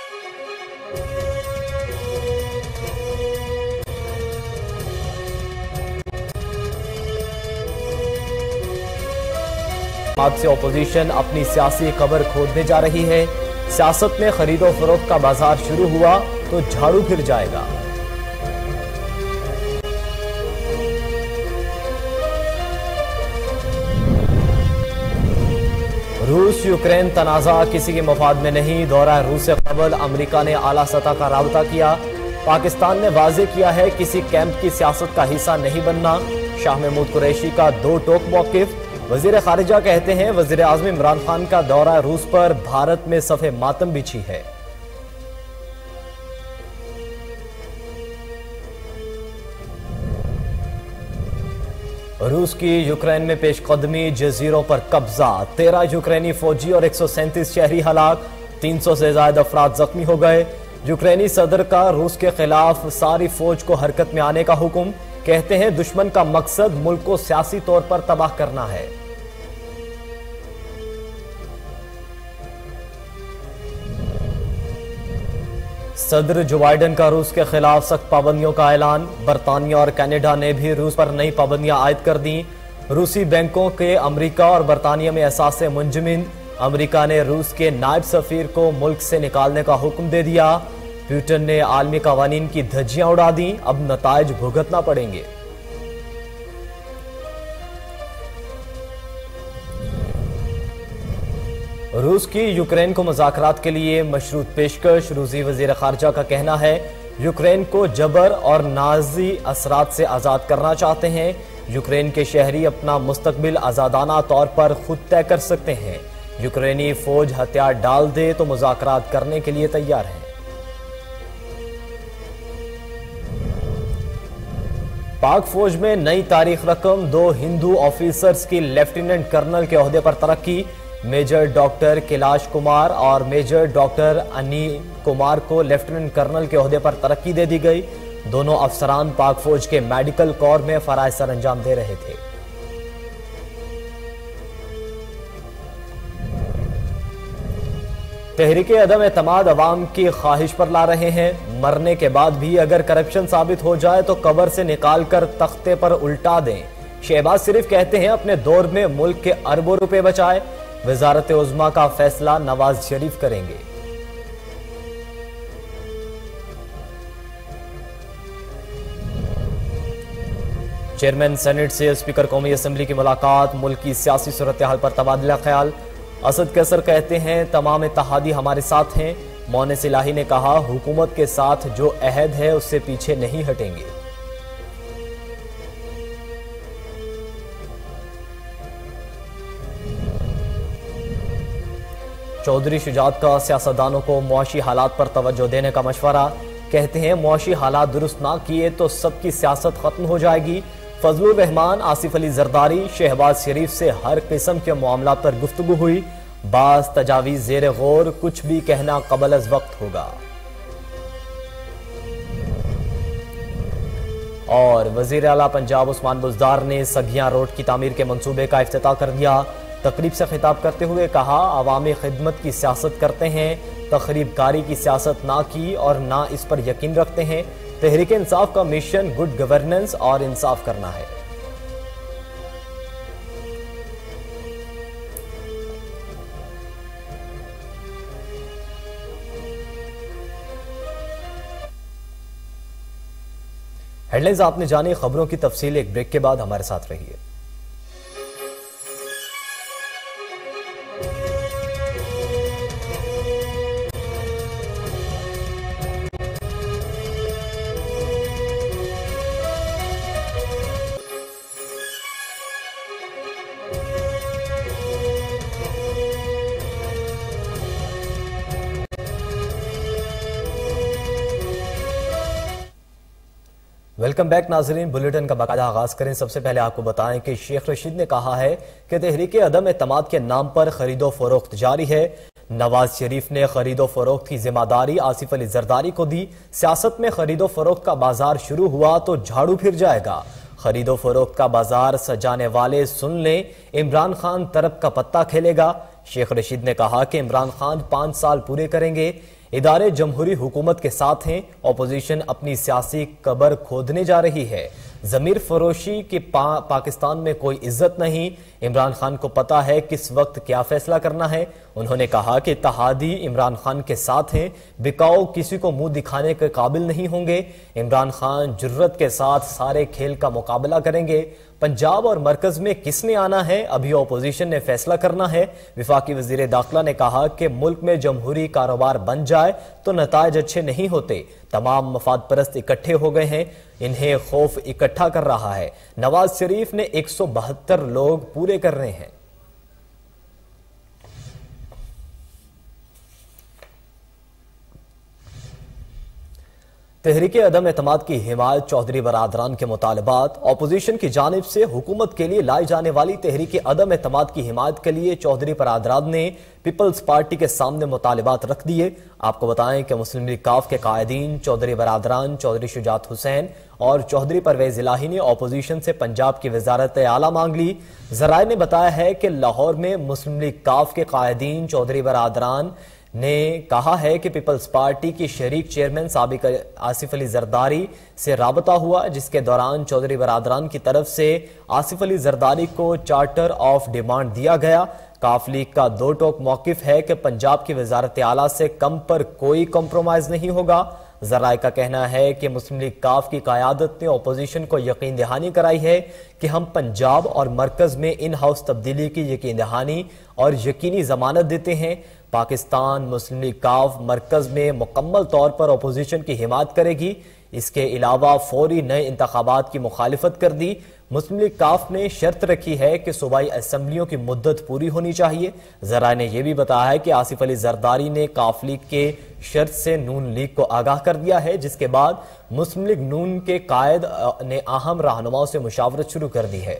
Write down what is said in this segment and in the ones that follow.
आज से ओपोजिशन अपनी सियासी कबर खोदने जा रही है। सियासत में खरीदो फरोख्त का बाजार शुरू हुआ तो झाड़ू फिर जाएगा। रूस यूक्रेन तनाज़ा किसी के मफाद में नहीं। दौरा रूस से कबल अमेरिका ने आला सतह का राबता किया। पाकिस्तान ने वाजे किया है किसी कैंप की सियासत का हिस्सा नहीं बनना। शाह महमूद कुरैशी का दो टोक मौकिफ। वजीर खारिजा कहते हैं वजीर आज़म इमरान खान का दौरा रूस पर भारत में सफ़े मातम बिछी है। रूस की यूक्रेन में पेशकदमी, जजीरों पर कब्जा। 13 यूक्रेनी फौजी और 137 शहरी हलाक, 300 से ज्यादा अफराद जख्मी हो गए। यूक्रेनी सदर का रूस के खिलाफ सारी फौज को हरकत में आने का हुक्म। कहते हैं दुश्मन का मकसद मुल्क को सियासी तौर पर तबाह करना है। सदर जो बाइडन का रूस के खिलाफ सख्त पाबंदियों का ऐलान। बरतानिया और कनाडा ने भी रूस पर नई पाबंदियां आयद कर दी। रूसी बैंकों के अमेरिका और बरतानिया में एहसास मुंजमिन। अमेरिका ने रूस के नायब सफीर को मुल्क से निकालने का हुक्म दे दिया। पुतिन ने आलमी कवानीन की धज्जियां उड़ा दी। अब नताइज भुगतना पड़ेंगे। रूस की यूक्रेन को मुज़ाकरात के लिए मशरूत पेशकश। रूसी वज़ीर ख़ारिजा का कहना है यूक्रेन को जबर और नाजी असरात से आज़ाद करना चाहते हैं। यूक्रेन के शहरी अपना मुस्तकबिल आज़ादाना तौर पर खुद तय कर सकते हैं। यूक्रेनी फौज हथियार डाल दे तो मुज़ाकरात करने के लिए तैयार है। पाक फौज में नई तारीख रकम। 2 हिंदू ऑफिसर्स की लेफ्टिनेंट कर्नल के ओहदे पर तरक्की। मेजर डॉक्टर कैलाश कुमार और मेजर डॉक्टर अनिल कुमार को लेफ्टिनेंट कर्नल के ओहदे पर तरक्की दे दी गई। दोनों अफसरान पाक फौज के मेडिकल कोर में फराइज सर अंजाम दे रहे थे। तहरीक अदम एतमाद अवाम की ख्वाहिश पर ला रहे हैं। मरने के बाद भी अगर करप्शन साबित हो जाए तो कब्र से निकालकर तख्ते पर उल्टा दें। शहबाज शरीफ कहते हैं अपने दौर में मुल्क के अरबों रुपए बचाए। वजारत उज़्मा का फैसला नवाज शरीफ करेंगे। चेयरमैन सेनेट से स्पीकर कौमी असम्बली की मुलाकात। मुल्क की सियासी सूरत हाल पर तबादला ख्याल। असद कैसर कहते हैं तमाम इत्तेहादी हमारे साथ हैं। मोनिस इलाही ने कहा हुकूमत के साथ जो अहद है उससे पीछे नहीं हटेंगे। चौधरी शुजात का सियासतदानों को मुआशी हालात पर तवज्जो देने का मशवरा। कहते हैं मुआशी हालात दुरुस्त ना किए तो सबकी सियासत खत्म हो जाएगी। फजलुर रहमान, आसिफ अली जरदारी, शहबाज शरीफ से हर किस्म के मामला पर गुफ्तगू हुई। बास तजावीज ज़ेर गौर, कुछ भी कहना कबल अज वक्त होगा। और वजीर आला पंजाब उस्मान बुज़दार ने सगियां रोड की तामीर के मंसूबे का इफ्तिताह कर दिया। तकरीब से खिताब करते हुए कहा अवामी खिदमत की सियासत करते हैं, तखरीबकारी की सियासत ना की और ना इस पर यकीन रखते हैं। तहरीक इंसाफ का मिशन गुड गवर्नेंस और इंसाफ करना है। हेडलाइंस आपने जानी, खबरों की तफसील एक ब्रेक के बाद हमारे साथ रहिए। वेलकम बैक नाजरीन, बुलेटिन का बाकायदा आगाज करें। सबसे पहले आपको बताएं कि शेख रशीद ने कहा है कि तहरीक अदम एतमाद के नाम पर खरीदो फरोख्त जारी है। नवाज शरीफ ने खरीदो फरोख्त की जिम्मेदारी आसिफ अली जरदारी को दी। सियासत में खरीदो फरोख्त का बाजार शुरू हुआ तो झाड़ू फिर जाएगा। खरीदो फरोख्त का बाजार सजाने वाले सुन लें, इमरान खान तरफ का पत्ता खेलेगा। शेख रशीद ने कहा कि इमरान खान 5 साल पूरे करेंगे। इदारे जमहूरी हुकूमत के साथ हैं, ऑपोजिशन अपनी सियासी कबर खोदने जा रही है। जमीर फरोशी की पाकिस्तान में कोई इज्जत नहीं। इमरान खान को पता है किस वक्त क्या फैसला करना है। उन्होंने कहा कि इत्तेहादी इमरान खान के साथ हैं, बिकाऊ किसी को मुंह दिखाने के काबिल नहीं होंगे। इमरान खान जुर्रत के साथ सारे खेल का मुकाबला करेंगे। पंजाब और मरकज में किसने आना है, अभी ऑपोजिशन ने फैसला करना है। विफाकी वजीर दाखिला ने कहा कि मुल्क में जमहूरी कारोबार बन जाए तो नताइज अच्छे नहीं होते। तमाम मफाद परस्त इकट्ठे हो गए हैं, इन्हें खौफ इकट्ठा कर रहा है। नवाज शरीफ ने 172 लोग पूरे कर रहे हैं। तहरीके अदम एतमाद की हिमायत चौधरी बरादरान के मुतालबात। ऑपोजिशन की जानिब से हुकूमत के लिए लाई जाने वाली तहरीके अदम एतमाद की हिमायत के लिए चौधरी बरादरान ने पीपल्स पार्टी के सामने मुतालबात रख दिए। आपको बताएं कि मुस्लिम लीग काफ के कायदीन चौधरी बरादरान, चौधरी शुजात हुसैन और चौधरी परवेज इलाही ने ऑपोजिशन से पंजाब की वजारत आला मांग ली। जराए ने बताया है कि लाहौर में मुस्लिम लीग काफ के कायदीन चौधरी बरादरान ने कहा है कि पीपल्स पार्टी की शरीक चेयरमैन साबिक आसिफ अली जरदारी से राबता हुआ, जिसके दौरान चौधरी बरादरान की तरफ से आसिफ अली जरदारी को चार्टर ऑफ डिमांड दिया गया। काफ लीग का दो टोक मौकिफ है कि पंजाब की वजारत आला से कम पर कोई कॉम्प्रोमाइज नहीं होगा। जराए का कहना है कि मुस्लिम लीग काफ की क़यादत ने ऑपोजिशन को यकीन दहानी कराई है कि हम पंजाब और मरकज में इन हाउस तब्दीली की यकीन दहानी और यकीनी जमानत देते हैं। पाकिस्तान मुस्लिम लीग काफ मरकज में मुकम्मल तौर पर ऑपोजिशन की हिमायत करेगी। इसके अलावा फौरी नए इंतखाबात की मुखालिफत कर दी। मुस्लिम लीग काफ ने शर्त रखी है कि सूबाई असम्बलियों की मुद्दत पूरी होनी चाहिए। जराए ने यह भी बताया है कि आसिफ अली जरदारी ने काफ लीग के शर्त से नून लीग को आगाह कर दिया है, जिसके बाद मुस्लिम लीग नून के कायद ने अहम रहनुमाओं से मुशावरत शुरू कर दी है।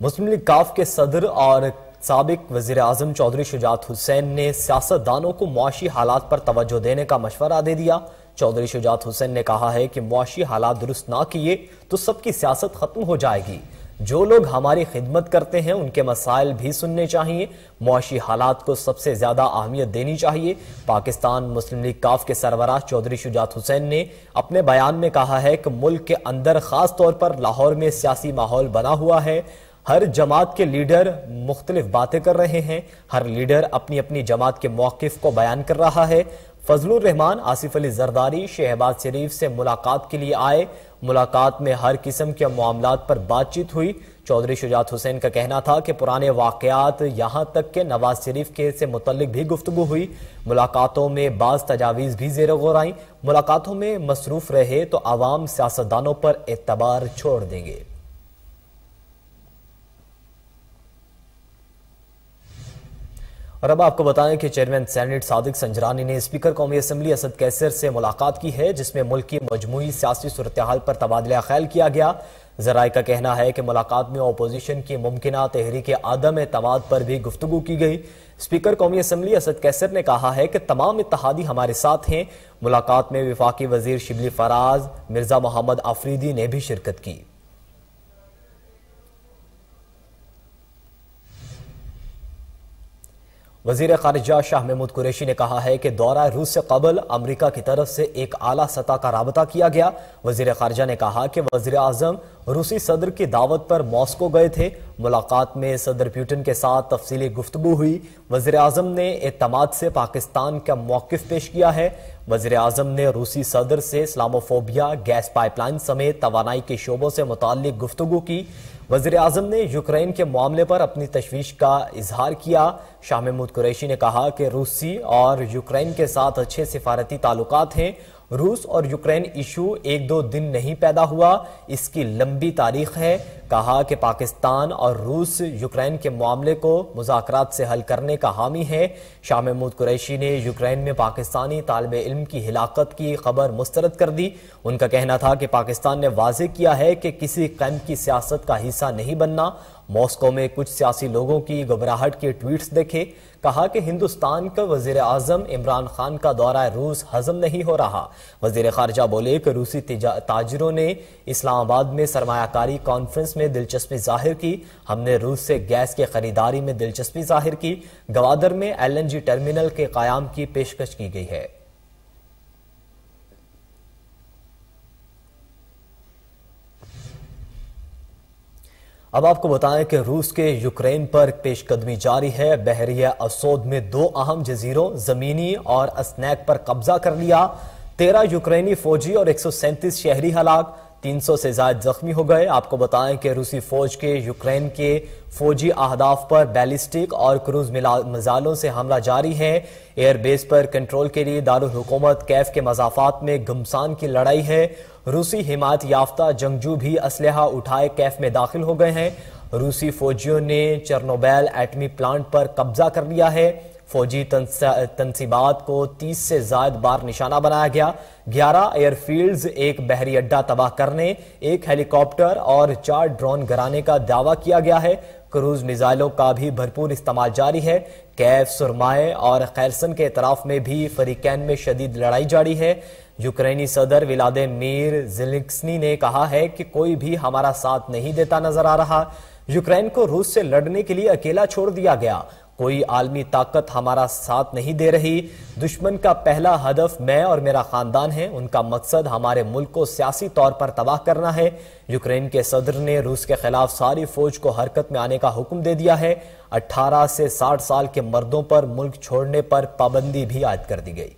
मुस्लिम लीग काफ के सदर और साबिक वजीर आजम चौधरी शुजात हुसैन ने सियासतदानों को मुआशी हालात पर तवज्जो देने का मशवरा दे दिया। चौधरी शुजात हुसैन ने कहा है कि मुआशी हालात दुरुस्त ना किए तो सबकी सियासत खत्म हो जाएगी। जो लोग हमारी खिदमत करते हैं उनके मसाइल भी सुनने चाहिए। मुआशी हालात को सबसे ज्यादा अहमियत देनी चाहिए। पाकिस्तान मुस्लिम लीग काफ के सरबराह चौधरी शुजात हुसैन ने अपने बयान में कहा है कि मुल्क के अंदर खास तौर पर लाहौर में सियासी माहौल बना हुआ है। हर जमात के लीडर मुख्तलिफ बातें कर रहे हैं। हर लीडर अपनी अपनी जमात के मौकिफ को बयान कर रहा है। फजलुर रहमान, आसिफ अली जरदारी शहबाज शरीफ से मुलाकात के लिए आए। मुलाकात में हर किस्म के मामलात पर बातचीत हुई। चौधरी शुजात हुसैन का कहना था कि पुराने वाकयात यहां तक के नवाज शरीफ के से मुतल्लिक भी गुफ्तगू हुई। मुलाकातों में बाज तजावीज़ भी ज़ेर गौर आई। मुलाकातों में मसरूफ रहे तो आवाम सियासतदानों पर एतबार छोड़ देंगे। और अब आपको बताएं कि चेयरमैन सेनेट सादिक संजरानी ने स्पीकर कौमी असम्बली असद कैसर से मुलाकात की है, जिसमें मुल्क की मजमूई सियासी सूरत हाल पर तबादला ख्याल किया गया। जराए का कहना है कि मुलाकात में अपोजिशन की मुमकिना तहरीक आदम एतमाद पर भी गुफ्तगू की गई। स्पीकर कौमी असम्बली असद कैसर ने कहा है कि तमाम इत्तेहादी हमारे साथ हैं। मुलाकात में वफाकी वजीर शिबली फराज, मिर्जा मोहम्मद आफरीदी ने भी शिरकत की। वजीर खारिजा शाह महमूद कुरैशी ने कहा है कि दौरा रूस से कबल अमरीका की तरफ से एक आला सतह का राबता किया गया। वजीर खारिजा ने कहा कि वजीर आजम रूसी सदर की दावत पर मॉस्को गए थे। मुलाकात में सदर पुतिन के साथ तफसीली गुफ्तगू हुई। वजीर आजम ने एतमाद से पाकिस्तान का मौकिफ पेश किया है। वजीर आजम ने रूसी सदर से इस्लामोफोबिया, गैस पाइपलाइन समेत तवानाई के शोबों से मुताल्लिक गुफ्तगू की। वज़ीर आज़म ने यूक्रेन के मामले पर अपनी तशवीश का इजहार किया। शाह महमूद कुरैशी ने कहा कि रूसी और यूक्रेन के साथ अच्छे सिफारती ताल्लुकात हैं। रूस और यूक्रेन इशू एक दो दिन नहीं पैदा हुआ, इसकी लंबी तारीख है। कहा कि पाकिस्तान और रूस यूक्रेन के मामले को मुज़ाकरात से हल करने का हामी है। शाह महमूद कुरैशी ने यूक्रेन में पाकिस्तानी तालिब इल्म की हिलाकत की खबर मुस्तरद कर दी। उनका कहना था कि पाकिस्तान ने वाज़ेह किया है कि किसी कैंप की सियासत का हिस्सा नहीं बनना। मॉस्को में कुछ सियासी लोगों की घबराहट के ट्वीट्स देखे। कहा कि हिंदुस्तान का वजीर आजम इमरान खान का दौरा रूस हजम नहीं हो रहा। वजीर खारजा बोले कि रूसी ताजिरों ने इस्लामाबाद में सरमायाकारी कॉन्फ्रेंस में दिलचस्पी जाहिर की। हमने रूस से गैस की खरीदारी में दिलचस्पी जाहिर की। गवादर में LNG टर्मिनल के कायम की पेशकश की गई है। अब आपको बताएं कि रूस के यूक्रेन पर पेशकदमी जारी है। बहरिया असोद में 2 अहम जजीरों जमीनी और अस्नैक पर कब्जा कर लिया। 13 यूक्रेनी फौजी और 137 शहरी हलाक, 300 से ज्यादा जख्मी हो गए। आपको बताएं कि रूसी फौज के यूक्रेन के फौजी अहदाफ पर बैलिस्टिक और क्रूज मिसाइलों से हमला जारी है। एयरबेस पर कंट्रोल के लिए दारुल हुकूमत कैफ के मजाफात में घमसान की लड़ाई है। रूसी हिमायत याफ्ता जंगजू भी असलहा उठाए कैफ में दाखिल हो गए हैं। रूसी फौजियों ने चेर्नोबिल एटमी प्लांट पर कब्जा कर लिया है। फौजी तंसीबात को 30 से ज्यादा बार निशाना बनाया गया। 11 एयरफील्ड्स, एक बहरी अड्डा तबाह करने, 1 हेलीकॉप्टर और 4 ड्रोन गिराने का दावा किया गया है। क्रूज मिसाइलों का भी भरपूर इस्तेमाल जारी है। कैफ, सुरमाए और खैरसन के इतराफ में भी फरीकैन में शदीद लड़ाई जारी है। यूक्रेनी सदर व्लादिमीर ज़ेलेंस्की ने कहा है कि कोई भी हमारा साथ नहीं देता नजर आ रहा। यूक्रेन को रूस से लड़ने के लिए अकेला छोड़ दिया गया। कोई आलमी ताकत हमारा साथ नहीं दे रही। दुश्मन का पहला हदफ मैं और मेरा खानदान है। उनका मकसद हमारे मुल्क को सियासी तौर पर तबाह करना है। यूक्रेन के सदर ने रूस के खिलाफ सारी फौज को हरकत में आने का हुक्म दे दिया है। 18 से 60 साल के मर्दों पर मुल्क छोड़ने पर पाबंदी भी आयद कर दी गई।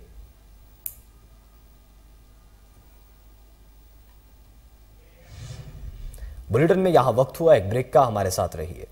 बुलेटिन में यहां वक्त हुआ एक ब्रेक का, हमारे साथ रहिए।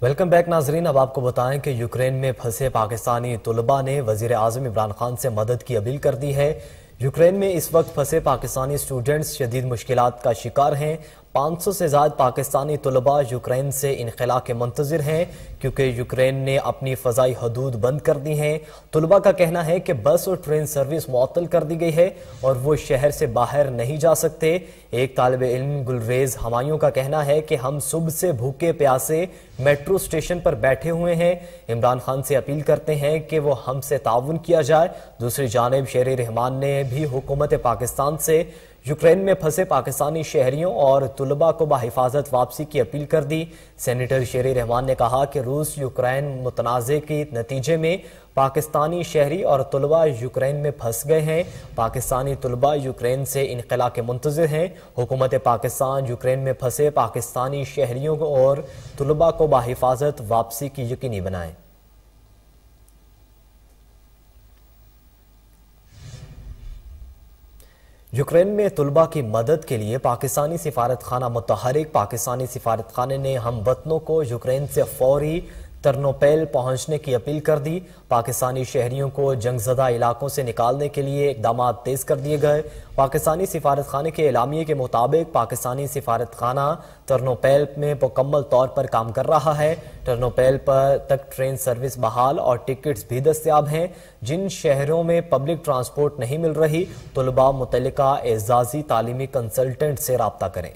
वेलकम बैक नाजरीन। अब आपको बताएं कि यूक्रेन में फंसे पाकिस्तानी तुलबा ने वजीर आजम इमरान खान से मदद की अपील कर दी है। यूक्रेन में इस वक्त फंसे पाकिस्तानी स्टूडेंट्स शदीद मुश्किलात का शिकार हैं। 500 से ज्यादा पाकिस्तानी तुलबा यूक्रेन से इनखला के मुंतजिर हैं क्योंकि यूक्रेन ने अपनी फजाई हदूद बंद कर दी हैं। तुलबा का कहना है कि बस और ट्रेन सर्विस मुअत्तल कर दी गई है और वो शहर से बाहर नहीं जा सकते। एक तालिब इल्म गुलरेज हमायूं का कहना है कि हम सुबह से भूखे प्यासे मेट्रो स्टेशन पर बैठे हुए हैं। इमरान खान से अपील करते हैं कि वो हमसे ताउन किया जाए। दूसरी जानिब शेर रहमान ने भी हुकूमत पाकिस्तान से यूक्रेन में फंसे पाकिस्तानी शहरियों और तुलबा को बाहिफाजत वापसी की अपील कर दी। सेनेटर शेर रहमान ने कहा कि रूस यूक्रेन मुतनाज़े के नतीजे में पाकिस्तानी शहरी और तुलबा यूक्रेन में फंस गए हैं। पाकिस्तानी तुलबा यूक्रेन से इनकला के मुंतज़िर हैं। हुकूमत पाकिस्तान यूक्रेन में फंसे पाकिस्तानी शहरियों और तुलबा को बाहिफाजत वापसी की यकीनी बनाएं। यूक्रेन में तुलबा की मदद के लिए पाकिस्तानी सिफारत खाना मुतहरिक। पाकिस्तानी सिफारत खाने ने हम वतनों को यूक्रेन से फौरी टर्नोपेल पहुंचने की अपील कर दी। पाकिस्तानी शहरियों को जंगजदा इलाकों से निकालने के लिए इकदाम तेज कर दिए गए। पाकिस्तानी सिफारत खाने के एलामिये के मुताबिक पाकिस्तानी सिफारत खाना टर्नोपेल में मुकम्मल तौर पर काम कर रहा है। टर्नोपेल पर तक ट्रेन सर्विस बहाल और टिकट्स भी दस्तयाब हैं। जिन शहरों में पब्लिक ट्रांसपोर्ट नहीं मिल रही, तुलबा मुतल्लिका एजाजी तालीमी कंसल्टेंट से रब्ता करें।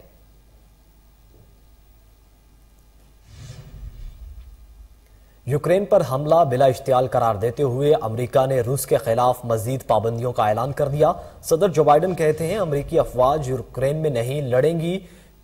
यूक्रेन पर हमला बिला इश्तियाल करार देते हुए अमेरिका ने रूस के खिलाफ मजीद पाबंदियों का ऐलान कर दिया। सदर जो बाइडन कहते हैं अमेरिकी अफवाज यूक्रेन में नहीं लड़ेंगी।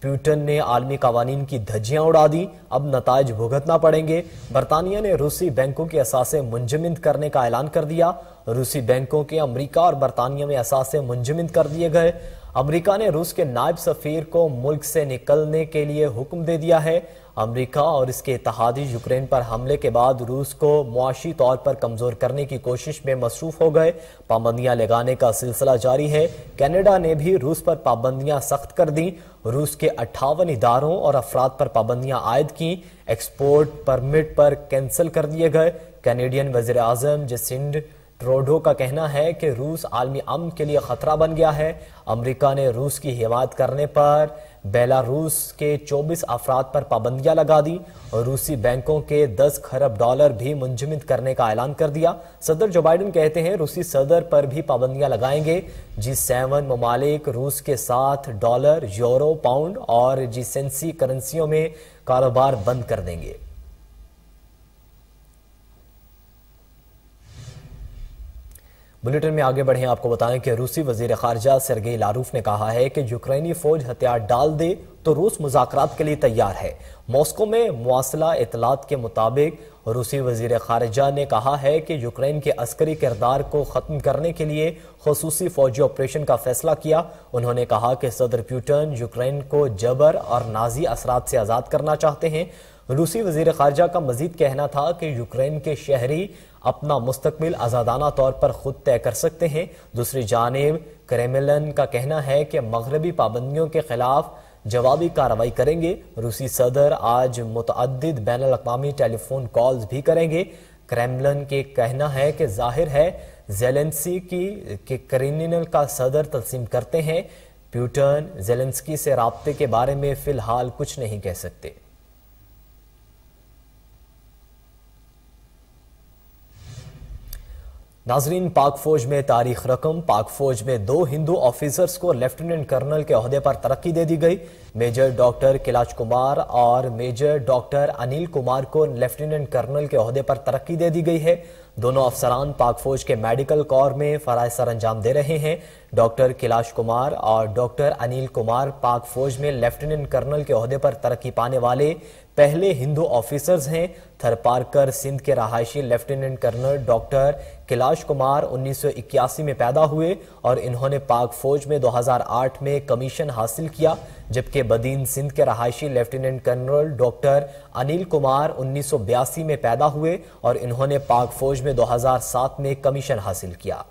पुतिन ने आलमी कवानीन की धज्जियां उड़ा दी, अब नताइज भुगतना पड़ेंगे। बरतानिया ने रूसी बैंकों के असासे मुंजमद करने का ऐलान कर दिया। रूसी बैंकों के अमेरिका और बरतानिया में असासे मुंजमद कर दिए गए। अमेरिका ने रूस के नायब सफीर को मुल्क से निकलने के लिए हुक्म दे दिया है। अमेरिका और इसके इत्तेहादी यूक्रेन पर हमले के बाद रूस को मुआशी तौर पर कमजोर करने की कोशिश में मसरूफ हो गए। पाबंदियां लगाने का सिलसिला जारी है। कनाडा ने भी रूस पर पाबंदियां सख्त कर दी। रूस के 58 इदारों और अफराद पर पाबंदियां आयद की। एक्सपोर्ट परमिट पर कैंसिल कर दिए गए। कैनेडियन वजीर आजम जसिंडा ट्रूडो का कहना है कि रूस आलमी अमन के लिए खतरा बन गया है। अमेरिका ने रूस की हिमायत करने पर बेलारूस के 24 अफराद पर पाबंदियां लगा दी और रूसी बैंकों के 10 खरब डॉलर भी मुंजमद करने का ऐलान कर दिया। सदर जो बाइडन कहते हैं रूसी सदर पर भी पाबंदियां लगाएंगे। G7 ममालिक रूस के साथ डॉलर, यूरो, पाउंड और जीसेंसी करेंसियों में कारोबार बंद कर देंगे। बुलेटिन में आगे बढ़े आपको बताएं कि रूसी वजीर खारजा सरगेई लारूफ ने कहा है कि यूक्रेनी फौज हथियार डाल दे तो रूस मुज़ाकरात के लिए तैयार है। मॉस्को में मुआसला इतलात के मुताबिक रूसी वजीर खारजा ने कहा है कि यूक्रेन के अस्करी किरदार को खत्म करने के लिए खसूसी फौजी ऑपरेशन का फैसला किया। उन्होंने कहा कि सदर पुतिन यूक्रेन को जबर और नाजी असरात से आज़ाद करना चाहते हैं। रूसी वजीर खारजा का मजीद कहना था कि यूक्रेन के शहरी अपना मुस्तकबिल आज़ादाना तौर पर खुद तय कर सकते हैं। दूसरी जानिब क्रेमलिन का कहना है कि मगरबी पाबंदियों के खिलाफ जवाबी कार्रवाई करेंगे। रूसी सदर आज मुतअद्दिद बैनुल अक़वामी टेलीफोन कॉल्स भी करेंगे। क्रेमलिन के कहना है कि जाहिर है ज़ेलेंस्की के क्रेमलिन का सदर तस्लीम करते हैं। पुतिन ज़ेलेंस्की से राब्ते के बारे में फिलहाल कुछ नहीं कह सकते। नाजरीन, पाक फौज में तारीख रकम। पाक फौज में 2 हिंदू ऑफिसर्स को लेफ्टिनेंट कर्नल के ओहदे पर तरक्की दे दी गई। मेजर डॉक्टर कैलाश कुमार और मेजर डॉक्टर अनिल कुमार को लेफ्टिनेंट कर्नल के ओहदे पर तरक्की दे दी गई है। दोनों अफसरान पाक फौज के मेडिकल कॉर में फराइज सर अंजाम दे रहे हैं। डॉक्टर कैलाश कुमार और डॉक्टर अनिल कुमार पाक फौज में लेफ्टिनेंट कर्नल के ओहदे पर तरक्की पाने वाले पहले हिंदू ऑफिसर्स हैं। थरपारकर सिंध के रहायशी lieutenant colonel doctor Kailash Kumar 1981 में पैदा हुए और इन्होंने पाक फौज में 2008 में कमीशन हासिल किया, जबकि बदीन सिंध के रहायशी lieutenant colonel doctor Anil Kumar 1982 में पैदा हुए और इन्होंने पाक फौज में 2007 में कमीशन हासिल किया।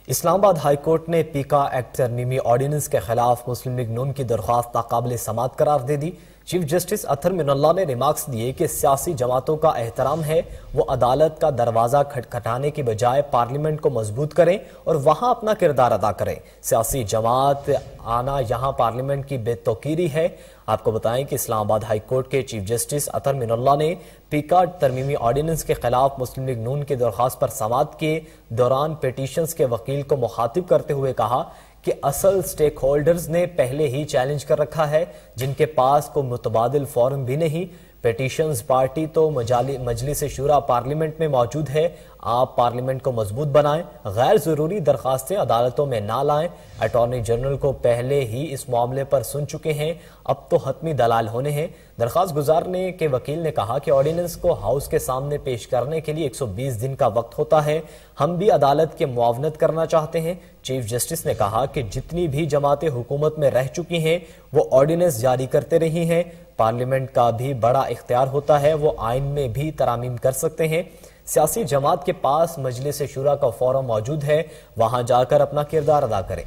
इस्लामाबाद हाई कोर्ट ने पीका एक्ट तरमीमी ऑर्डिनेंस के खिलाफ मुस्लिम लीग नून की दरख्वास्त नाकाबिल समात करार दे दी। चीफ जस्टिस अतर मिनल्ला ने रिमार्क्स दिए कि सियासी जमातों का एहतराम है वो अदालत का दरवाजा खटखटाने की बजाय पार्लियामेंट को मजबूत करें और वहां अपना किरदार अदा करें। सियासी जमात आना यहां पार्लियामेंट की बेतौकीरी है। आपको बताएं कि इस्लामाबाद हाई कोर्ट के चीफ जस्टिस अतर मिनल्ला ने पीका तरमीमी ऑर्डिनेंस के खिलाफ मुस्लिम लीग नून की दरख्वास्त पर समात के दौरान पिटीशंस के वकील को मुखातिब करते हुए कहा कि असल स्टेक होल्डर्स ने पहले ही चैलेंज कर रखा है, जिनके पास कोई मुतबादिल फॉर्म भी नहीं। पिटीशंस पार्टी तो मजलिस शूरा पार्लियामेंट में मौजूद है। आप पार्लियामेंट को मजबूत बनाएं, गैर जरूरी दरखास्तें अदालतों में ना लाएं। अटॉर्नी जनरल को पहले ही इस मामले पर सुन चुके हैं, अब तो हतमी दलाल होने हैं। दरखास्त गुजारने के वकील ने कहा कि ऑर्डिनेंस को हाउस के सामने पेश करने के लिए 120 दिन का वक्त होता है। हम भी अदालत के मुआवनत करना चाहते हैं। चीफ जस्टिस ने कहा कि जितनी भी जमातें हुकूमत में रह चुकी हैं वो ऑर्डिनेंस जारी करते रही हैं। पार्लियामेंट का भी बड़ा इख्तियार होता है, वो आइन में भी तरामीम कर सकते हैं। सियासी जमात के पास मजलिस शूरा का फोरम मौजूद है, वहां जाकर अपना किरदार अदा करें।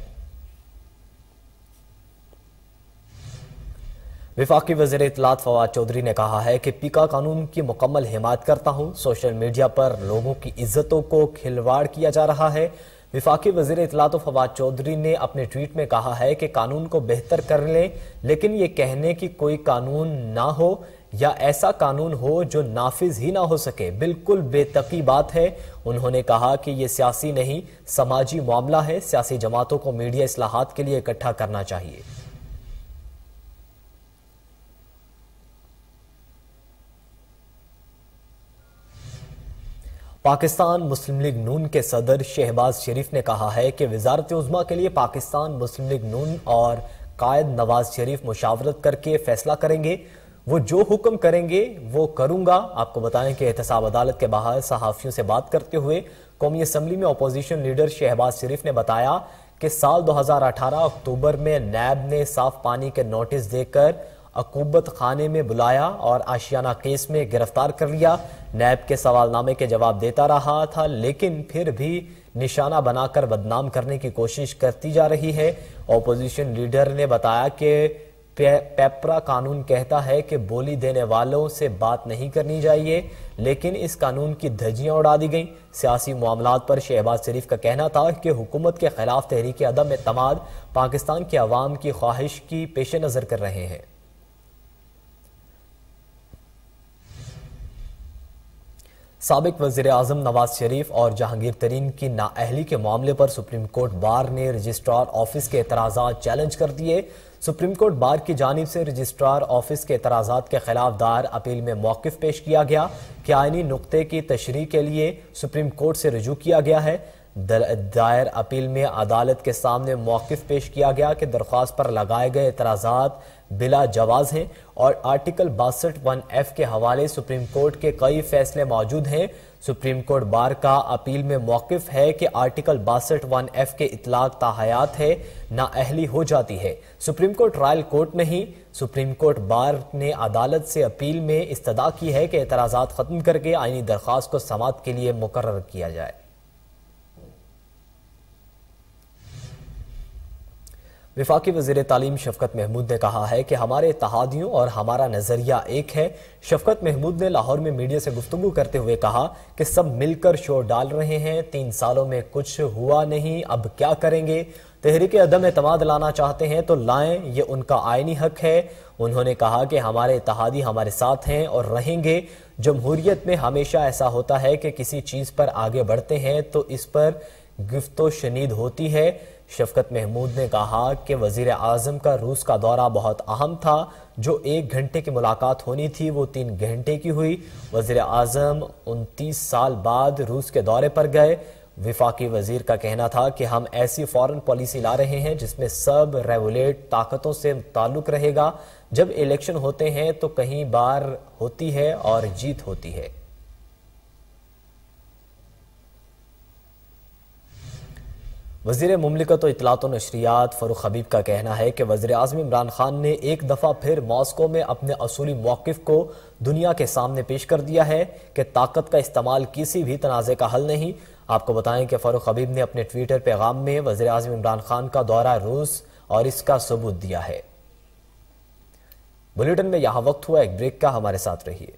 विफाकी वज़ीर इत्तलात फवाद चौधरी ने कहा है कि पीका कानून की मुकम्मल हिमायत करता हूं। सोशल मीडिया पर लोगों की इज्जतों को खिलवाड़ किया जा रहा है। विफाकी वज़ीर इत्तलात फवाद चौधरी ने अपने ट्वीट में कहा है कि कानून को बेहतर कर लें, लेकिन ये कहने की कोई कानून ना हो या ऐसा कानून हो जो नाफिज ही ना हो सके, बिल्कुल बेतकी बात है। उन्होंने कहा कि ये सियासी नहीं समाजी मामला है। सियासी जमातों को मीडिया इस्लाहात के लिए इकट्ठा करना चाहिए। पाकिस्तान मुस्लिम लीग नून के सदर शहबाज शरीफ ने कहा है कि वजारत उज़्मा के लिए पाकिस्तान मुस्लिम लीग नून और कायद नवाज शरीफ मुशावरत करके फैसला करेंगे। वो जो हुक्म करेंगे वो करूंगा। आपको बताएं कि एहतसाब अदालत के बाहर सहाफियों से बात करते हुए कौमी असम्बली में अपोजिशन लीडर शहबाज शरीफ ने बताया कि साल 2018 अक्टूबर में नैब ने साफ पानी के नोटिस देकर अकूबत खाने में बुलाया और आशियाना केस में गिरफ्तार कर लिया। नैब के सवालनामे के जवाब देता रहा था, लेकिन फिर भी निशाना बनाकर बदनाम करने की कोशिश करती जा रही है। ऑपोजिशन लीडर ने बताया कि पेपरा कानून कहता है कि बोली देने वालों से बात नहीं करनी चाहिए, लेकिन इस कानून की धज्जियां उड़ा दी गईं। सियासी मामलात पर शहबाज शरीफ का कहना था कि हुकूमत के खिलाफ तहरीक अदम एतमाद पाकिस्तान के अवाम की ख्वाहिश की पेश नजर कर रहे हैं। साबिक वज़ीर आज़म नवाज शरीफ और जहांगीर तरीन की नाअहली के मामले पर सुप्रीम कोर्ट बार ने रजिस्ट्रार ऑफिस के एतराज़ात चैलेंज कर दिए। सुप्रीम कोर्ट बार की जानिब से रजिस्ट्रार ऑफिस के एतराज़ात के खिलाफ दायर अपील में मौक़िफ़ पेश किया गया कि आईनी नुक्ते की तशरीह के लिए सुप्रीम कोर्ट से रुजू किया गया है। दायर अपील में अदालत के सामने मौक़िफ़ पेश किया गया कि दरख्वास्त पर लगाए गए एतराज़ात बिला जवाज़ हैं और आर्टिकल 62(1)F के हवाले सुप्रीम कोर्ट के कई फैसले मौजूद हैं। सुप्रीम कोर्ट बार का अपील में मौक़िफ़ है कि आर्टिकल 62(1)F के इतलाक ताहयात है, नाअहली हो जाती है। सुप्रीम कोर्ट ट्रायल कोर्ट नहीं। सुप्रीम कोर्ट बार ने अदालत से अपील में इस्तदा की है कि एतराज़ात ख़त्म करके आईनी दरख्वास्त को समाअत के लिए मुकर्रर किया जाए। वफाकी वज़ीर तालीम शफकत महमूद ने कहा है कि हमारे इत्तेहादियों और हमारा नजरिया एक है। शफकत महमूद ने लाहौर में मीडिया से गुफ्तगू करते हुए कहा कि सब मिलकर शोर डाल रहे हैं, 3 सालों में कुछ हुआ नहीं, अब क्या करेंगे। तहरीक अदम एतमाद लाना चाहते हैं तो लाएं, ये उनका आईनी हक है। उन्होंने कहा कि हमारे इत्तेहादी हमारे साथ हैं और रहेंगे। जमहूरियत में हमेशा ऐसा होता है कि किसी चीज़ पर आगे बढ़ते हैं तो इस पर गिफ्तो शनीद होती है। शफकत महमूद ने कहा कि वज़ीर आज़म का रूस का दौरा बहुत अहम था। जो 1 घंटे की मुलाकात होनी थी वो 3 घंटे की हुई। वज़ीर आज़म 29 साल बाद रूस के दौरे पर गए। वफाकी वज़ीर का कहना था कि हम ऐसी फॉरेन पॉलिसी ला रहे हैं जिसमें सब रेगुलेट ताकतों से ताल्लुक रहेगा। जब इलेक्शन होते हैं तो कहीं बार होती है और जीत होती है। वज़ीर मुमलिकत व इत्तलात व नशरियात फ़रूख हबीब का कहना है कि वज़ीर आज़म इमरान खान ने एक दफ़ा फिर मॉस्को में अपने असूली मौक़िफ़ को दुनिया के सामने पेश कर दिया है कि ताकत का इस्तेमाल किसी भी तनाज़े का हल नहीं। आपको बताएं कि फ़रूख हबीब ने अपने ट्विटर पैगाम में वज़ीर आज़म इमरान खान का दौरा रूस और इसका सबूत दिया है। बुलेटिन में यहाँ वक्त हुआ एक ब्रेक का, हमारे साथ रहिए।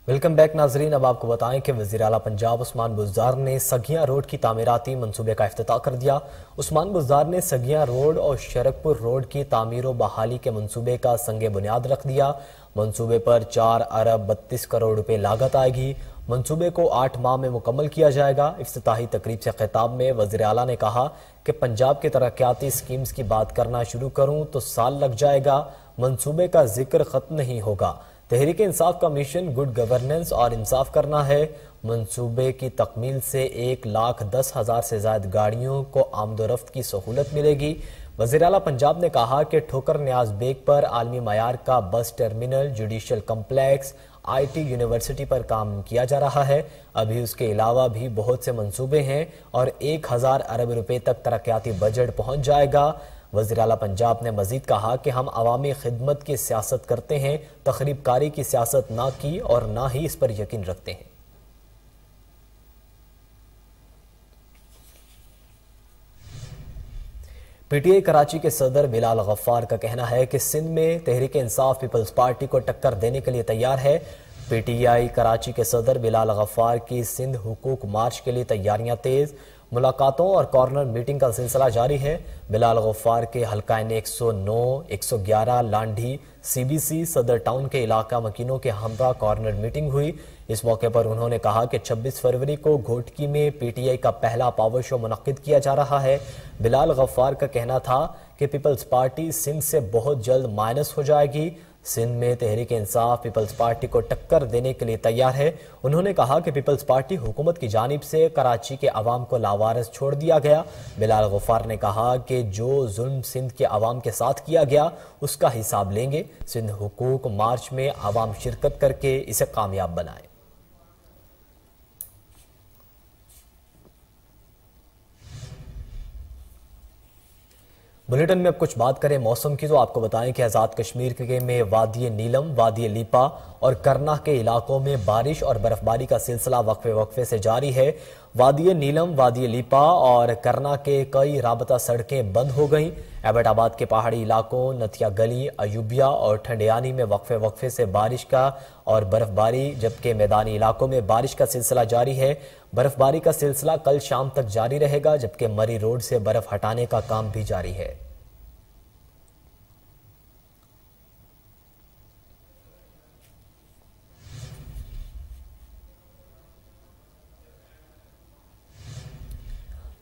वेलकम बैक नाजरीन। अब आपको बताएं कि वज़ीर आला पंजाब उस्मान बुज़दार ने सगियां रोड की तामीराती मंसूबे का इफ्तिताह कर दिया। उस्मान बुज़दार ने सगियां रोड और शरकपुर रोड की तामीर व बहाली के मंसूबे का संगे बुनियाद रख दिया। मंसूबे पर 4 अरब 32 करोड़ रुपए लागत आएगी। मंसूबे को 8 माह में मुकम्मल किया जाएगा। इफ्तिताही तकरीब से खिताब में वज़ीर आला ने कहा कि पंजाब के तरक्याती स्कीम्स की बात करना शुरू करूँ तो साल लग जाएगा। मंसूबे का जिक्र खत्म नहीं होगा। तहरीक इंसाफ का मिशन गुड गवर्नेंस और इंसाफ करना है। मंसूबे की तकमील से 1,10,000 से ज्यादा गाड़ियों को आमदोरफ्त की सहूलत मिलेगी। वज़ीर आला पंजाब ने कहा कि ठोकर न्याज बेग पर आलमी मयार का bus terminal, judicial complex, IT university पर काम किया जा रहा है। अभी उसके अलावा भी बहुत से मंसूबे हैं और 1,000 अरब रुपए तक तरक्याती बजट पहुंच जाएगा। वज़ीर आला पंजाब ने मजीद कहा कि हम अवामी खिदमत की सियासत करते हैं, तखरीबकारी की सियासत ना की और ना ही इस पर यकीन रखते हैं। PTI कराची के सदर बिलाल गफ्फार का कहना है कि सिंध में तहरीक इंसाफ पीपल्स पार्टी को टक्कर देने के लिए तैयार है। PTI कराची के सदर बिलाल गफ्फार की सिंध हुकूक मार्च के लिए तैयारियां तेज। मुलाकातों और कॉर्नर मीटिंग का सिलसिला जारी है। बिलाल गफ्फार के हल्काइन 109, 111 लांढी CBC सदर टाउन के इलाका मकीनों के हमरा कॉर्नर मीटिंग हुई। इस मौके पर उन्होंने कहा कि 26 फरवरी को घोटकी में PTI का पहला पावर शो मुनक्किद किया जा रहा है। बिलाल गफ्फार का कहना था कि पीपल्स पार्टी सिंध से बहुत जल्द माइनस हो जाएगी। सिंध में तहरीक इंसाफ पीपल्स पार्टी को टक्कर देने के लिए तैयार है। उन्होंने कहा कि पीपल्स पार्टी हुकूमत की जानिब से कराची के अवाम को लावारिस छोड़ दिया गया। बिलाल गफ्फार ने कहा कि जो जुल्म सिंध के अवाम के साथ किया गया उसका हिसाब लेंगे। सिंध हुकूक मार्च में अवाम शिरकत करके इसे कामयाब बनाए। बुलेटिन में अब कुछ बात करें मौसम की, तो आपको बताएं कि आज़ाद कश्मीर के में वादी नीलम, वादी लीपा और करना के इलाकों में बारिश और बर्फबारी का सिलसिला वक्फे वक्फे से जारी है। वादी नीलम, वादी लीपा और करना के कई राबता सड़कें बंद हो गईं। एबटाबाद के पहाड़ी इलाकों नथिया गली, अयूबिया और ठंडियानी में वक्फे वक्फे से बारिश का और बर्फबारी, जबकि मैदानी इलाकों में बारिश का सिलसिला जारी है। बर्फबारी का सिलसिला कल शाम तक जारी रहेगा, जबकि मरी रोड से बर्फ हटाने का काम भी जारी है।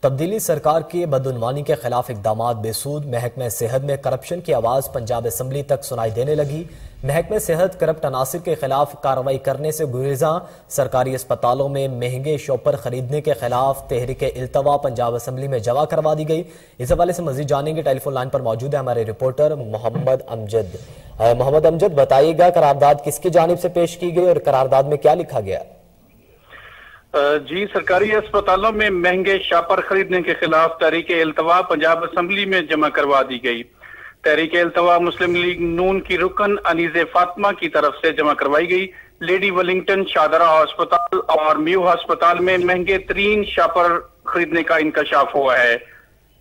तब्दीली सरकार की बदउनवानी के खिलाफ इकदामात बेसूद, महकमे सेहत में करप्शन की आवाज पंजाब असम्बली तक सुनाई देने लगी। महकमे सेहत करप्ट अनासिर के खिलाफ कार्रवाई करने से गुरेजा, सरकारी अस्पतालों में महंगे शॉपर खरीदने के खिलाफ तहरीक इल्तवा पंजाब असम्बली में जमा करवा दी गई। इस हवाले से मजीद जानेंगे, टेलीफोन लाइन पर मौजूद है हमारे रिपोर्टर मोहम्मद अमजद। मोहम्मद अमजद, बताइएगा करारदाद किसकी जानिब से पेश की गई और करारदाद में क्या लिखा गया? जी, सरकारी अस्पतालों में महंगे शापर खरीदने के खिलाफ तहरीक इल्तवा पंजाब असम्बली में जमा करवा दी गई। तहरीक इल्तवा मुस्लिम लीग नून की रुकन अनीज़े फातिमा की तरफ से जमा करवाई गई। लेडी वेलिंगटन शादरा अस्पताल और म्यू अस्पताल में महंगे तरीन शापर खरीदने का इंकशाफ हुआ है।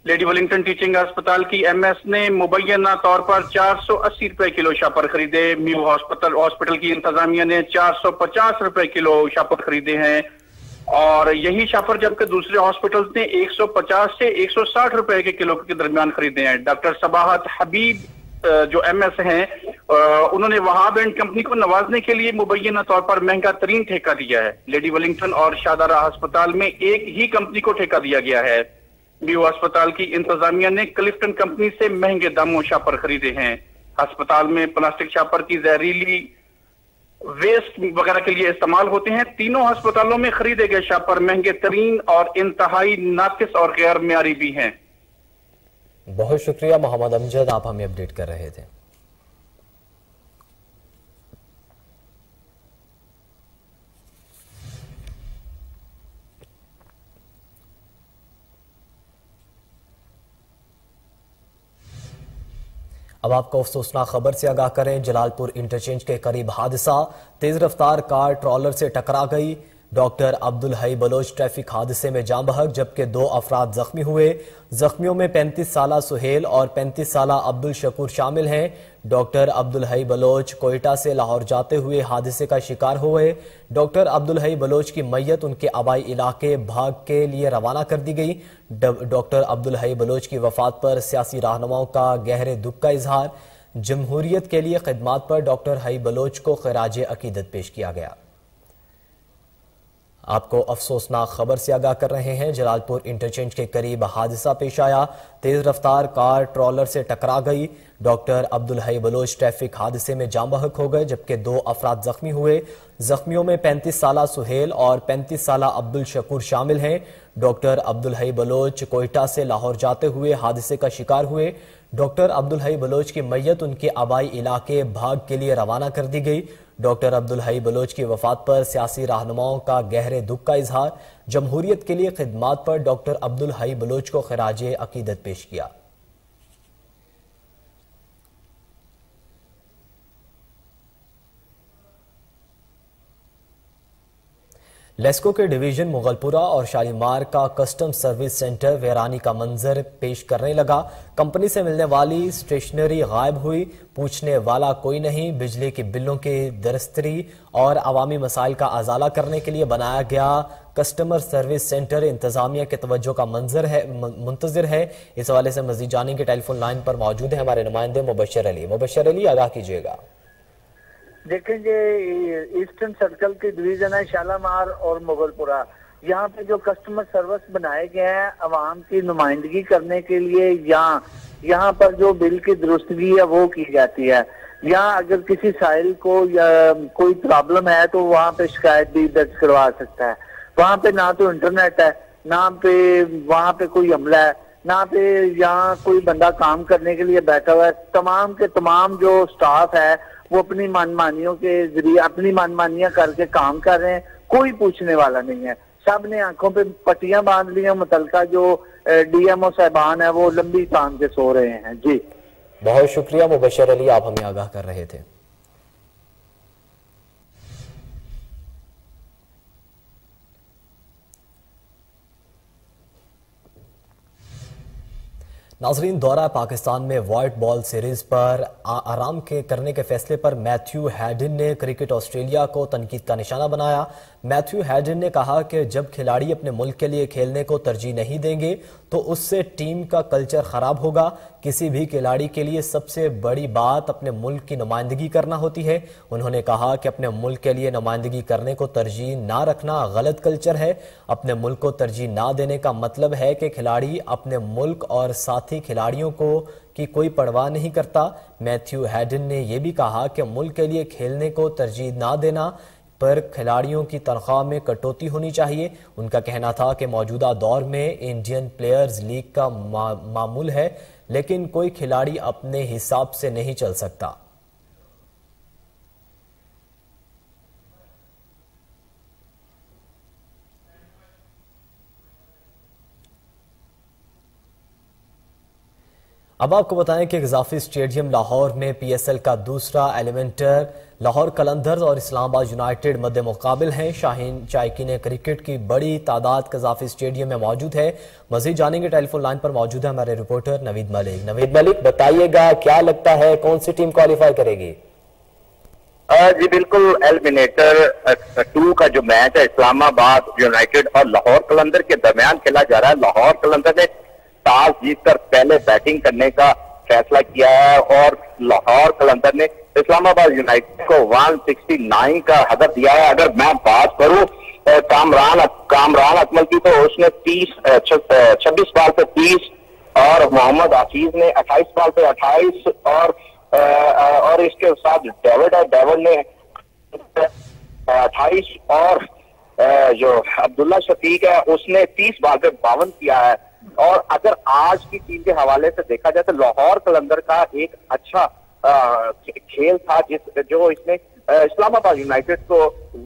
लेडी वेलिंगटन टीचिंग अस्पताल की MS ने मुबैना तौर पर 480 रुपए किलो शापर खरीदे। म्यू हॉस्पिटल की इंतजामिया ने 450 रुपए किलो शापर खरीदे हैं और यही शापर जबकि दूसरे हॉस्पिटल्स ने 150 से 160 रुपए के किलो के दरमियान खरीदे हैं। डॉक्टर सबाहत हबीब जो MS हैं, उन्होंने वहाब एंड कंपनी को नवाजने के लिए मुबैना तौर पर महंगा तरीन ठेका दिया है। लेडी वेलिंगटन और शादारा अस्पताल में एक ही कंपनी को ठेका दिया गया है। म्यू अस्पताल की इंतजामिया ने क्लिफ्टन कंपनी से महंगे दामों शापर खरीदे हैं। अस्पताल में प्लास्टिक शापर की जहरीली वेस्ट वगैरह के लिए इस्तेमाल होते हैं। तीनों अस्पतालों में खरीदे गए शापर महंगे तरीन और इंतहाई नाकिस और गैर मियारी भी हैं। बहुत शुक्रिया मोहम्मद अमजद, आप हमें अपडेट कर रहे थे। अब आपको अफसोसनाक खबर से आगाह करें। जलालपुर इंटरचेंज के करीब हादसा, तेज रफ्तार कार ट्रॉलर से टकरा गई। डॉक्टर अब्दुल हई बलोच ट्रैफिक हादसे में जान बहक, जबकि 2 अफराद जख्मी हुए। जख्मियों में 35 साला सुहेल और 35 साला अब्दुल शकूर शामिल हैं। डॉक्टर अब्दुल हई बलोच कोयटा से लाहौर जाते हुए हादसे का शिकार हुए। डॉक्टर अब्दुल हई बलोच की मैयत उनके आबाई इलाके भाग के लिए रवाना कर दी गई। डॉक्टर अब्दुल हई बलोच की वफात पर सियासी रहनुमाओं का गहरे दुख का इजहार। जमहूरियत के लिए खिदमात पर डॉक्टर हई बलोच को खिराज अकीदत पेश किया गया। आपको अफसोसनाक खबर से आगाह कर रहे हैं। जलालपुर इंटरचेंज के करीब हादसा पेश आया। तेज रफ्तार कार ट्रॉलर से टकरा गई। डॉक्टर अब्दुल हई बलोच ट्रैफिक हादसे में जान बहक हो गए, जबकि 2 अफराद जख्मी हुए। जख्मियों में 35 साला सुहेल और 35 साला अब्दुल शकूर शामिल हैं। डॉक्टर अब्दुल हई बलोच कोयटा से लाहौर जाते हुए हादसे का शिकार हुए। डॉक्टर अब्दुल हई बलोच की मैयत उनके आबाई इलाके भाग के लिए रवाना कर दी गई। डॉक्टर अब्दुल हई बलोच की वफात पर सियासी रहनुमाओं का गहरे दुख का इजहार। जमहूरियत के लिए खिदमात पर डॉक्टर अब्दुल हई बलोच को खिराज अकीदत पेश किया। लेस्को के डिवीजन मुगलपुरा और शालीमार का कस्टम सर्विस सेंटर वीरानी का मंजर पेश करने लगा। कंपनी से मिलने वाली स्टेशनरी गायब हुई, पूछने वाला कोई नहीं। बिजली के बिलों की दरस्तरी और अवामी मसाइल का अजाला करने के लिए बनाया गया कस्टमर सर्विस सेंटर इंतजामिया के तवज्जो का मुंतजिर है। इस हवाले से मजीद जानेंगे। टेलीफोन लाइन पर मौजूद है हमारे नुमाइंदे मुबशर अली। मुबशर अली, आगाह कीजिएगा। देखें, ये ईस्टर्न सर्कल की डिवीजन है शालामार और मुगलपुरा। यहाँ पे जो कस्टमर सर्विस बनाए गए हैं अवाम की नुमाइंदगी करने के लिए, यहाँ पर जो बिल की दुरुस्तगी है वो की जाती है। यहाँ अगर किसी साइल को या कोई प्रॉब्लम है तो वहाँ पे शिकायत भी दर्ज करवा सकता है। वहाँ पे ना तो इंटरनेट है, ना पे वहाँ पे कोई अमला है, ना पे यहाँ कोई बंदा काम करने के लिए बैठा हुआ है। तमाम के तमाम जो स्टाफ है वो अपनी मनमानियों के जरिए अपनी मनमानियां करके काम कर रहे हैं। कोई पूछने वाला नहीं है। सब ने आंखों पे पट्टियां बांध ली हैं। मुतलका जो डीएमओ साहबान है वो लंबी तान के सो रहे हैं। जी बहुत शुक्रिया मुबशर अली, आप हमें आगाह कर रहे थे। नाजरीन, दौरा पाकिस्तान में व्हाइट बॉल सीरीज पर आराम करने के फैसले पर मैथ्यू हैडन ने क्रिकेट ऑस्ट्रेलिया को तनकीद का निशाना बनाया। मैथ्यू हैडन ने कहा कि जब खिलाड़ी अपने मुल्क के लिए खेलने को तरजीह नहीं देंगे तो उससे टीम का कल्चर खराब होगा। किसी भी खिलाड़ी के लिए सबसे बड़ी बात अपने मुल्क की नुमाइंदगी करना होती है। उन्होंने कहा कि अपने मुल्क के लिए नुमाइंदगी करने को तरजीह ना रखना गलत कल्चर है। अपने मुल्क को तरजीह ना देने का मतलब है कि खिलाड़ी अपने मुल्क और साथी खिलाड़ियों को की कोई परवाह नहीं करता। मैथ्यू हैडन ने यह भी कहा कि मुल्क के लिए खेलने को तरजीह ना देना पर खिलाड़ियों की तनख्वाह में कटौती होनी चाहिए। उनका कहना था कि मौजूदा दौर में इंडियन प्लेयर्स लीग का मामूल है, लेकिन कोई खिलाड़ी अपने हिसाब से नहीं चल सकता। अब आपको बताएं कि इजाफी स्टेडियम लाहौर में पीएसएल का दूसरा एलिमेंटर लाहौर कलंदर्स और इस्लामाबाद यूनाइटेड मद्दे मुकाबिल हैं। शाहीन चाइकीने क्रिकेट की बड़ी तादाद कजाफी स्टेडियम में मौजूद है। मजीद जानेंगे। टेलीफोन लाइन पर मौजूद है हमारे रिपोर्टर नवीद मलिक। नवीद मलिक, बताइएगा क्या लगता है कौन सी टीम क्वालिफाई करेगी? जी बिल्कुल, एलिमिनेटर 2 का जो मैच है इस्लामाबाद यूनाइटेड और लाहौर कलंदर के दरमियान खेला जा रहा है। लाहौर कलंदर ने टॉस जीतकर पहले बैटिंग करने का फैसला किया है और लाहौर कलंदर ने इस्लामाबाद यूनाइटेड को 169 का हदफ दिया है। अगर मैं बात करूं कामरान अकमल की, तो उसने 26 बॉल पे 30 और मोहम्मद हफीज ने 28 बॉल पे 28 और इसके साथ डेविड ने 28 और जो अब्दुल्ला शफीक है उसने 30 बॉल पे 52 किया है। और अगर आज की टीम के हवाले से देखा जाए तो लाहौर कलंदर का एक अच्छा खेल था जो इसने इस्लामाबाद यूनाइटेड को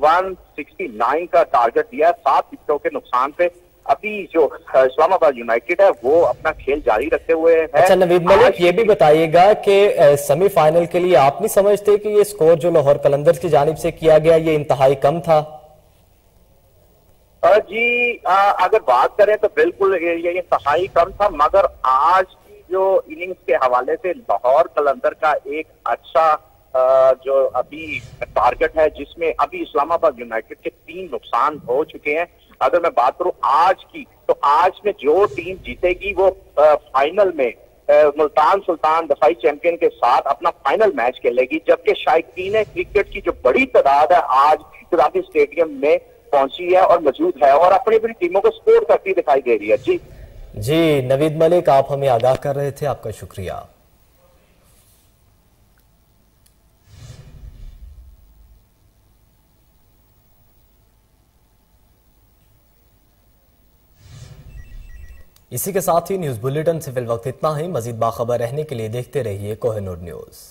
169 का टारगेट दिया 7 विकेटों के नुकसान पे। अभी जो इस्लामाबाद यूनाइटेड है वो अपना खेल जारी रखते हुए है। अच्छा नवीद मलिक, ये भी बताइएगा कि सेमीफाइनल के लिए आप नहीं समझते कि ये स्कोर जो लाहौर कलंदर की जानिब से किया गया ये इंतहाई कम था? जी अगर बात करें तो बिल्कुल ये इंतहाई कम था, मगर आज की जो इनिंग्स के हवाले से लाहौर कलंदर का एक अच्छा जो अभी टारगेट है जिसमें अभी इस्लामाबाद यूनाइटेड के 3 नुकसान हो चुके हैं। अगर मैं बात करूं आज की, तो आज में जो टीम जीतेगी वो फाइनल में मुल्तान सुल्तान दफाई चैंपियन के साथ अपना फाइनल मैच खेलेगी। जबकि शायकीन क्रिकेट की जो बड़ी तादाद है आज कजाफी स्टेडियम में पहुंची है और मौजूद है और अपनी अपनी टीमों को सपोर्ट करती दिखाई दे रही है। जी नवीद मलिक, आप हमें आगाह कर रहे थे, आपका शुक्रिया। इसी के साथ ही न्यूज बुलेटिन से फिल वक्त इतना ही। मजीद बाखबर रहने के लिए देखते रहिए कोहिनूर न्यूज।